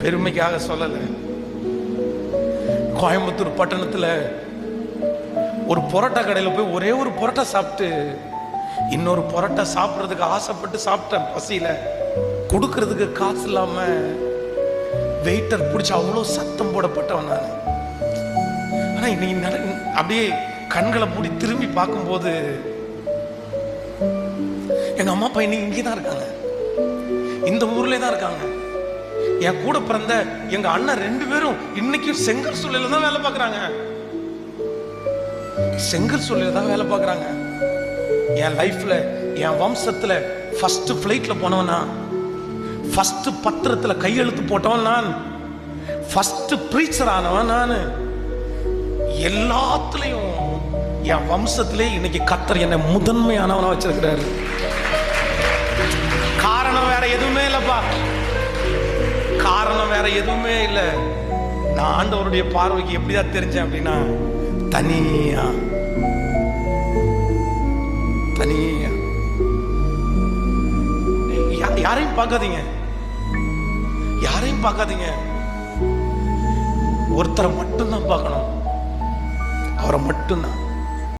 பெருமைக்காக சொல்லல. கோயம்புத்தூர் பட்டணத்துல ஒரு பரோட்டா கடையில் போய் ஒரே ஒரு பரோட்டா சாப்பிட்டு இன்னொரு பரோட்டா சாப்பிட்றதுக்கு ஆசைப்பட்டு சாப்பிட்டேன். பசியில கொடுக்கறதுக்கு காசு இல்லாம வெயிட்டர் பிடிச்சி அவ்வளோ சத்தம் போடப்பட்டவன் நான். ஆனா இன்னைக்கு அப்படியே கண்களை மூடி திரும்பி பார்க்கும்போது எங்க அம்மா அப்பா இன்னைக்கு இங்கே தான் இருக்காங்க, இந்த ஊர்ல தான் இருக்காங்க. என் கூட பிறந்த எங்க அண்ணன் 2 பேரும் இன்னைக்கும் செங்கல் சூழல தான் வேலை பார்க்கறாங்க, செங்கல் சூழல தான் வேலை பார்க்கறாங்க. என் லைஃப்ல என் வம்சத்துல ஃபர்ஸ்ட் ஃபிளைட்ல போனவன் நான், ஃபர்ஸ்ட் பத்திரத்துல கையெழுத்து போட்டவன் நான், ஃபர்ஸ்ட் பிரீச்சர் ஆனவன் நான். எல்லாத்துலயும் என் வம்சத்திலே இன்னைக்கு கர்த்தர் என்னை முதன்மையானவனா வச்சிருக்கிறாரு. காரணம் வேற எதுவுமே இல்லப்பா, காரணம் வேற எதுவுமே இல்லை. நான் ஆண்டவருடைய பார்வைக்கு எப்படிதான் தெரிஞ்சேன் அப்படின்னா, தனியா தனியா யாரையும் பார்க்காதீங்க, யாரையும் பார்க்காதீங்க, ஒருத்தரை மட்டும்தான் பார்க்கணும், அவரை மட்டும்தான்.